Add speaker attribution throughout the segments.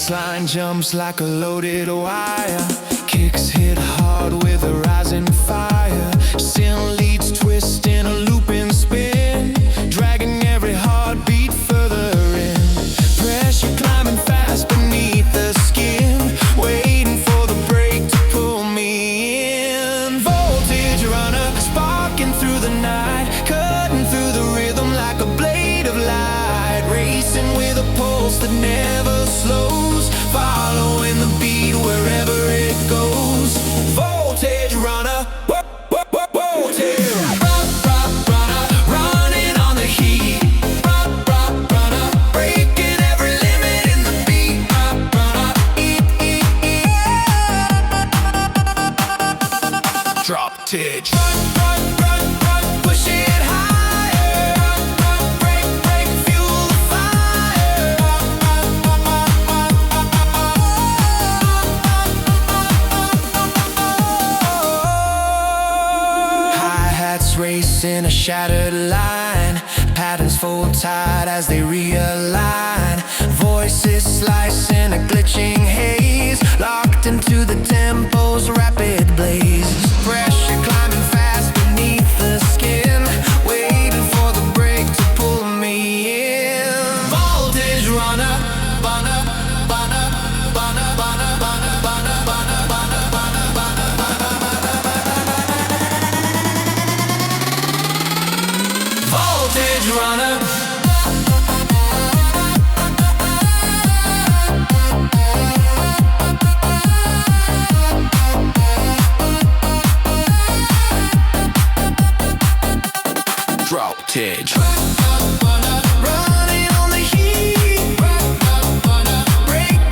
Speaker 1: bassline jumps like a loaded wire. Kicks hit hard with a rising fire. Synth leads twist in a looping spin, dragging every heartbeat further in. Pressure climbing fast beneath the skin, waiting for the break to pull me in. Voltage runner, sparking through the night, cutting through the rhythm like a blade of light. Racing with a pulse that never slows, following the beat wherever it goes. Voltage runner, voltage runner, running on the heat. Runner, breaking every limit in the beat. Runner, TrapVoltage. Push it higher. Break, fuel the fire. Hi-hats race in a shattered line. Patterns fold tight as they realign. Voices slice in a glitching haze, locked into the tempo's rapid blaze. Pressure climbing fast beneath the skin, waiting for the break to pull me in. Voltage runner, bunner, bunner, bunner, bunner, bunner, bunner, bunner, bunner, bunner, bunner, bunner. Voltage runner. TrapVoltage. Running on the heat. Break,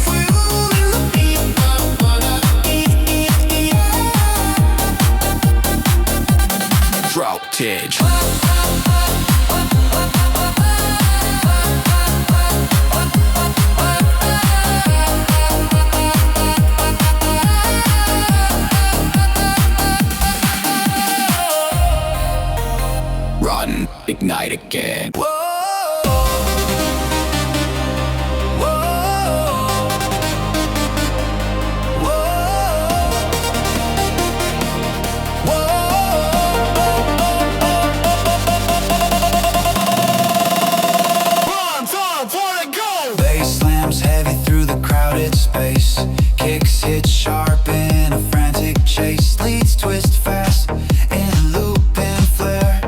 Speaker 1: fuel in the beat. TrapVoltage. Run, ignite again. Whoa. Bass slams heavy through the crowded space. Kicks hit sharp in a frantic chase. Leads twist fast in a loop and flare,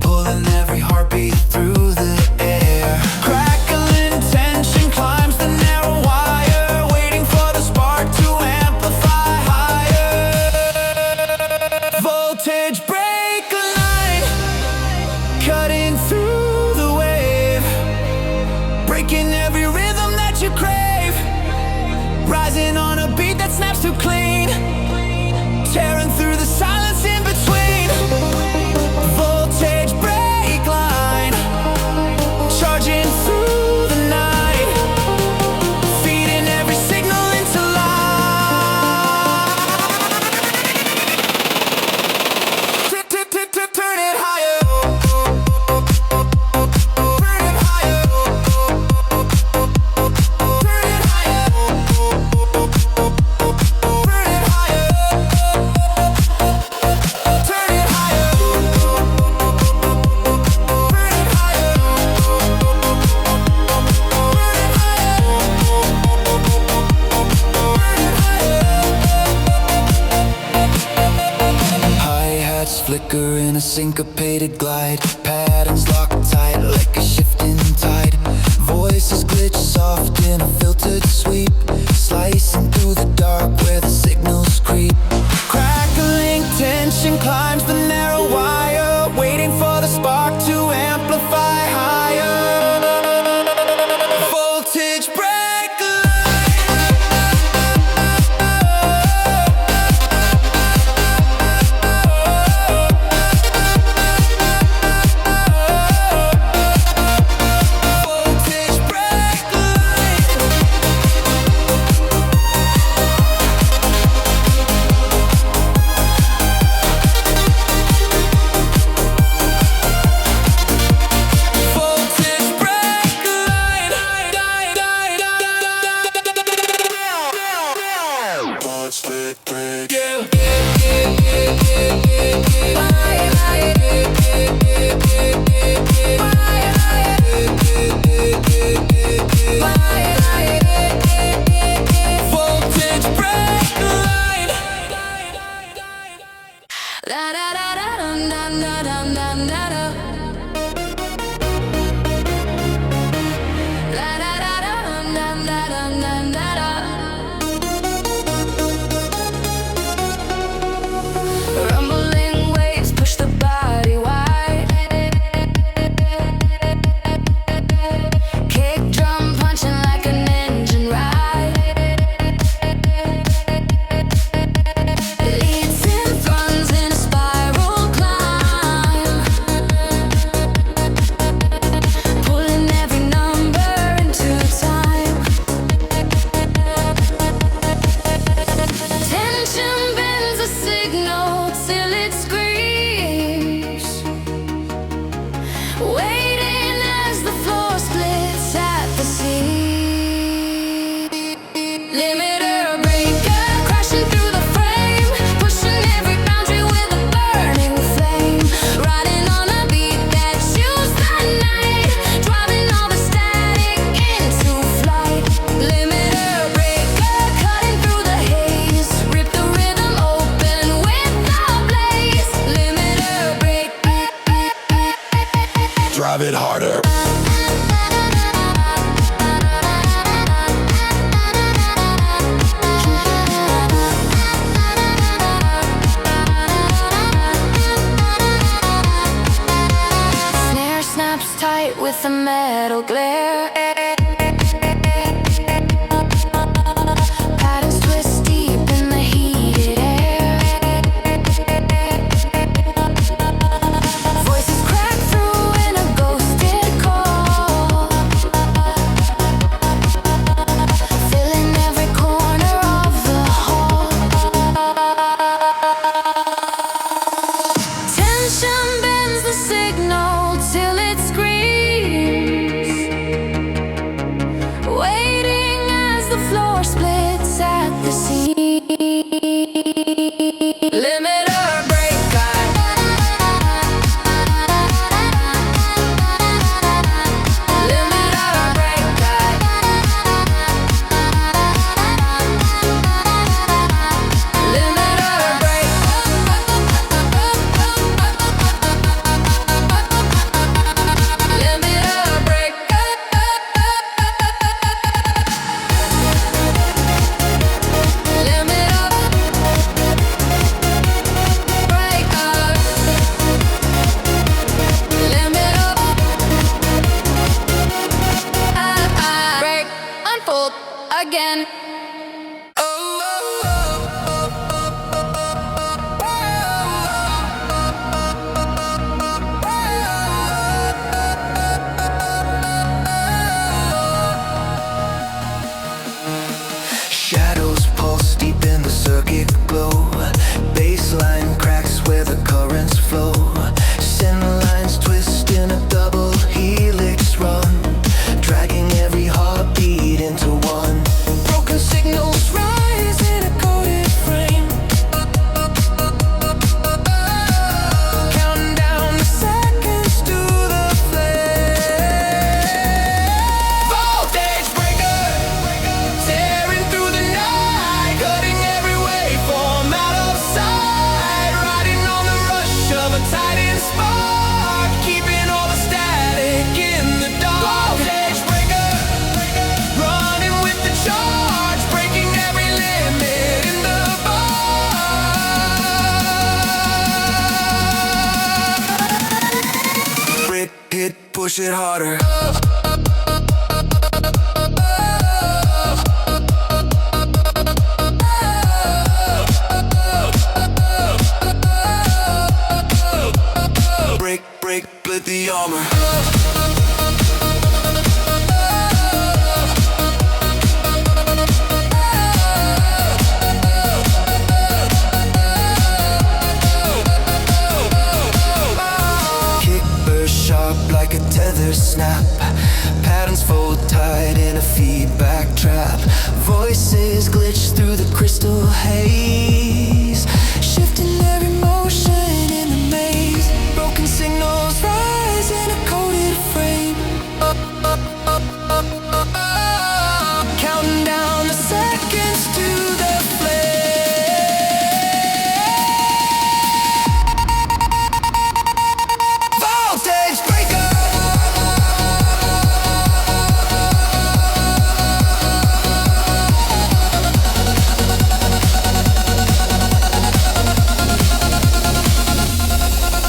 Speaker 1: pulling every heartbeat through the air. Crackling tension climbs the narrow wire, waiting for the spark to amplify higher. Voltage break line, cutting through the wave, breaking every rhythm that you crave. Rising on a beat that snaps too clean, tearing through the silence in between. Voltage break line, charging through the night, feeding every signal into life. Turn it higher. Turn it higher. Turn it higher. Turn it higher. Turn it higher. Turn it higher. Hi-hats flicker in a syncopated glide. Patterns lock tight like a shifting tide. Voices glitch soft in a filtered sweep, slicing through the dark where the signals creep. Crackling tension climbs the narrow wire, waiting for the spark to amplify higher. Voltage break line. drive it harder.
Speaker 2: Snare snaps tight with a metal glare. Patterns twist deep in the heated air. Voices crack through in a ghosted call, filling every corner of the hall. Tension bends the signal till it screams, waiting as the floor splits at the seams. Limit or break guide. Limit or break guide. Limit or break. Limit or break. Limit up, break up. Limit up, break, unfold again.
Speaker 1: Shadows pulse deep in the circuit glow. Bassline cracks where the currents flow. Synth lines twist in a double helix run, dragging every heartbeat into one. Broken signals rise in a coded frame, counting down the seconds to the flame. Voltage breaker, tearing through the night, cutting every waveform out of sight. Riding on the rush of a titan spark, keeping all the static in the dark. Voltage breaker, running with the charge, breaking every limit in the bar. Brick hit, push it harder. Break, break, split the armor. Kick burst sharp like a tether snap. Patterns fold tight in a feedback trap. Voices glitch through the crystal haze, shifting every motion in the maze. Broken signals rise in a coded frame, counting down the seconds to the flame. Voltage breaker.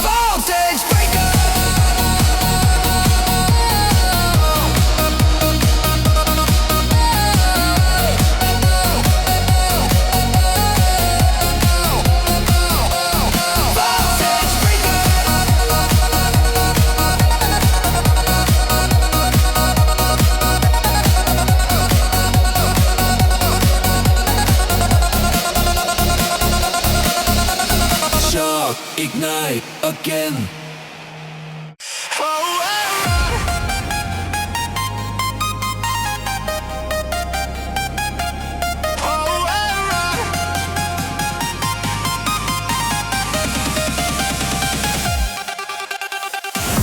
Speaker 1: Voltage breaker. Voltage breaker. Shock, ignite again.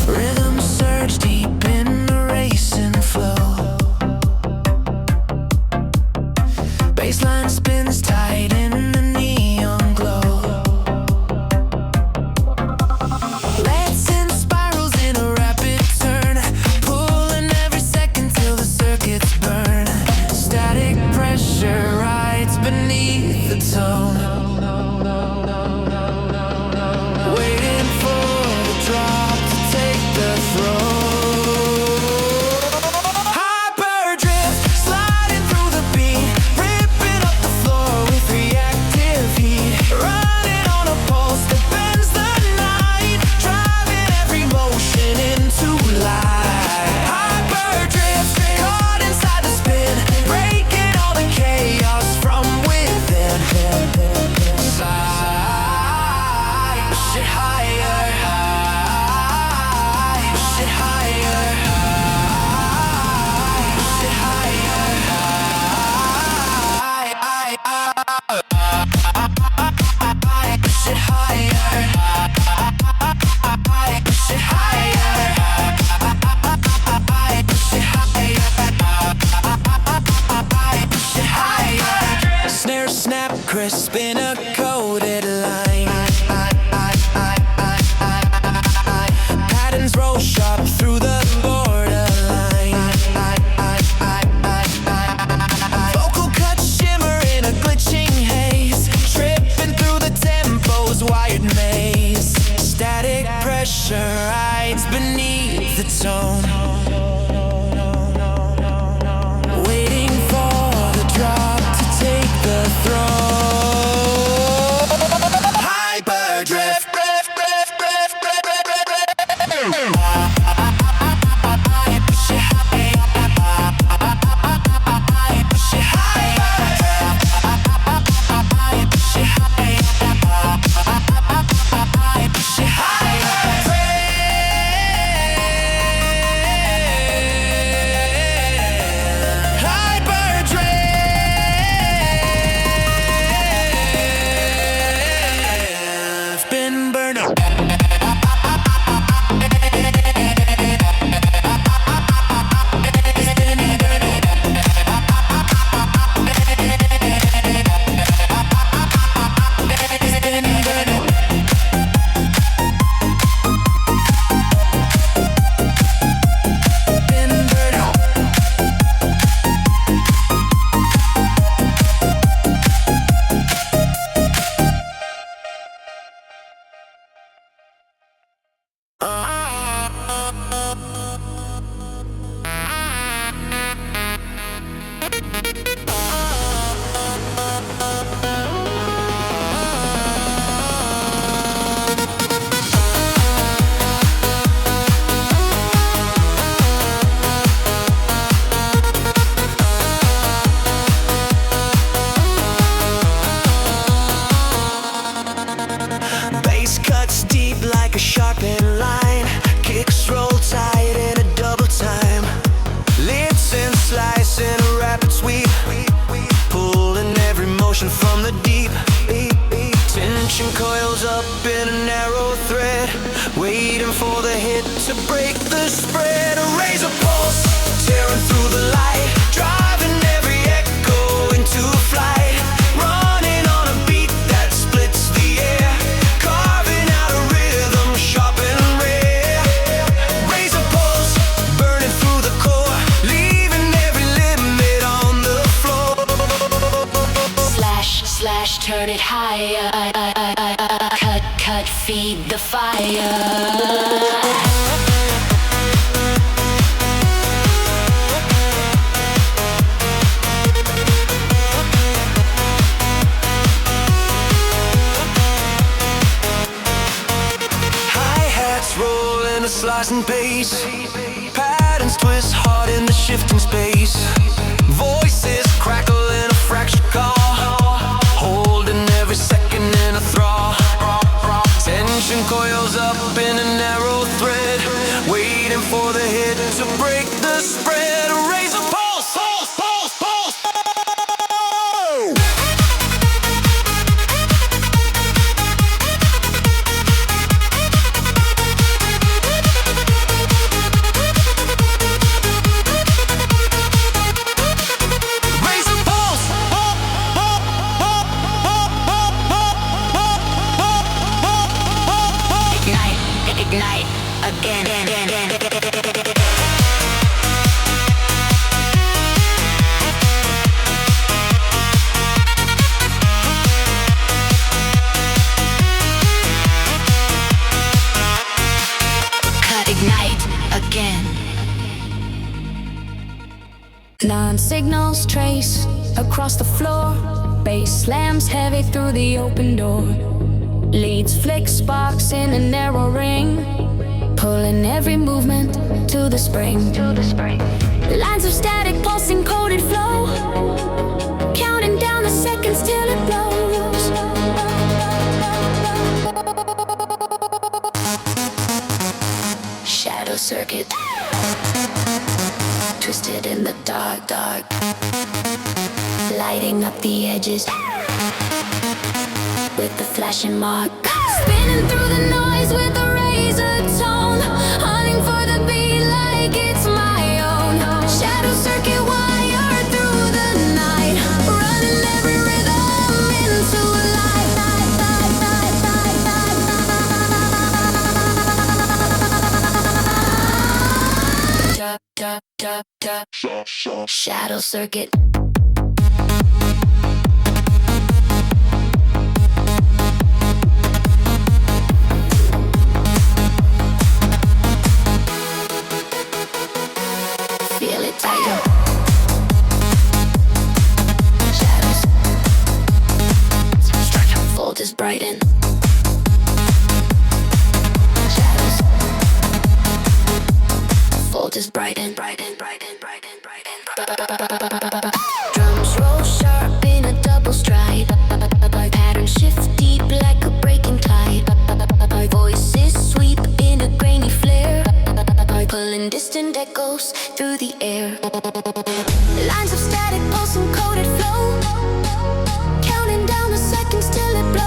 Speaker 1: Rhythm surge deep in the racing flow. Bassline spins tight in the neon glow. Let's in spirals in a rapid turn. tone. Waiting for the drop to take the throne. Hyperdrift, sliding through the beat, ripping up the floor with reactive heat. Running on a pulse that bends the night, driving every motion into light. Hyperdrift, caught inside the spin, breaking all the chaos from within. Slide, push it higher, push it higher, push it higher, push it higher, push it higher. Snare snap, crisp in a coded line. Patterns roll sharp through the borderline. Vocal cuts shimmer in a glitching haze, tripping through the tempo's wired maze. Static pressure rides beneath the tone. Waiting for the drop to take the throne. Hyperdrift. Been burned up. Bass cuts deep like a sharpened line. Kicks roll tight in a double time. Listen, slice in a rapid sweep, pulling every motion from the deep. Tension coils up in a narrow thread, waiting for the hit to break the spread. A razor pulse, tearing through the light, driving every echo into flight. Running on a beat that splits the air, carving out a rhythm sharp and rare. Razor pulse, burning through the core, leaving every limit on the floor.
Speaker 2: Slash, slash, turn it higher. Cut, cut, feed the fire.
Speaker 1: Hi-hats roll in a slicing pace, patterns twist hard in the shifting space. Voices crackle in a fractured call, holding every second in a thrall. Tension coils up in a narrow thread, waiting for the hit to break the spread. A razor pulse, pulse, pulse, pulse.
Speaker 2: Neon signals trace across the floor. Bass slams heavy through the open door. Leads flick sparks in a narrow ring, pulling every movement to the spring. Lines of static pulsing coded flow, counting down the seconds till it blows. Shadow circuit, twisted in the dark, lighting up the edges with the flashing mark. Spinning through the noise with a razor tone, hunting for the beat like it's my own. Shadow circuit wire through the night, running every rhythm into life. Shadow circuit. Feel it tighten. Shadows. Voltage brighten. Shadows. Voltage brighten. Drums roll sharp in a double stride. Pattern shift deep like a breaking tide. Voices sweep in a grainy flare, pulling distant echoes through the air. Lines of static pulsing coded flow, counting down the seconds till it blows.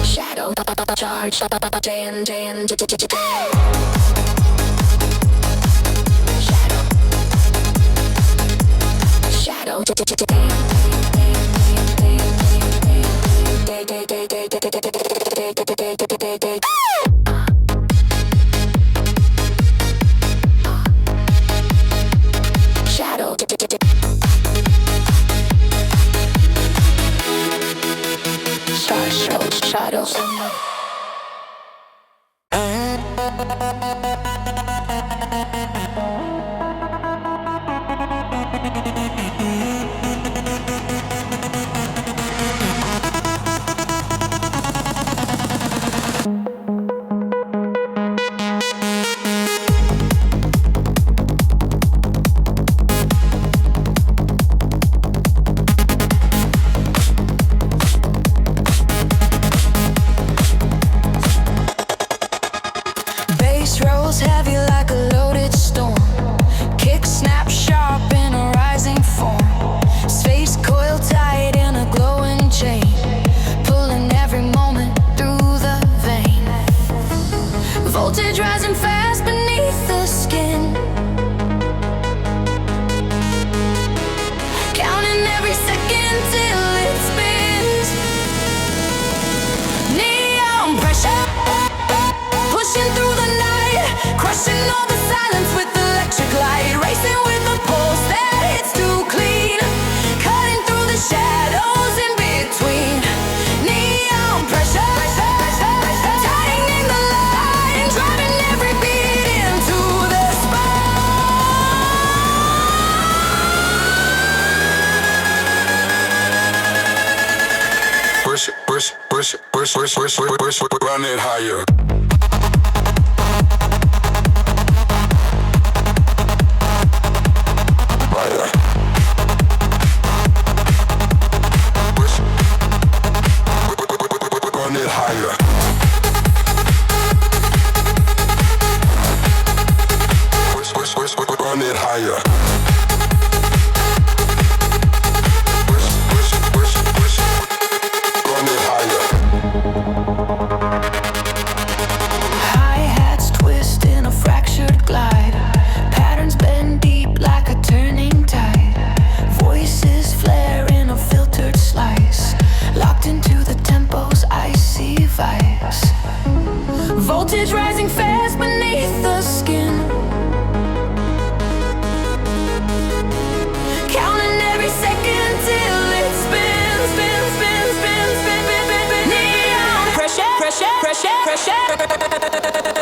Speaker 2: Shadow charge, jam. Shadow. Shadow. Voltage rising fast beneath the skin, counting every second till it spins. Neon pressure, pushing through the night, crushing all the silence with electric light, racing with the pulse that hits too clean, cutting through the shadows in between. Neon pressure, tightening the line, driving every beat into the spine.
Speaker 3: Push, run it higher. Run it higher. Run it higher. Run it higher.
Speaker 4: share.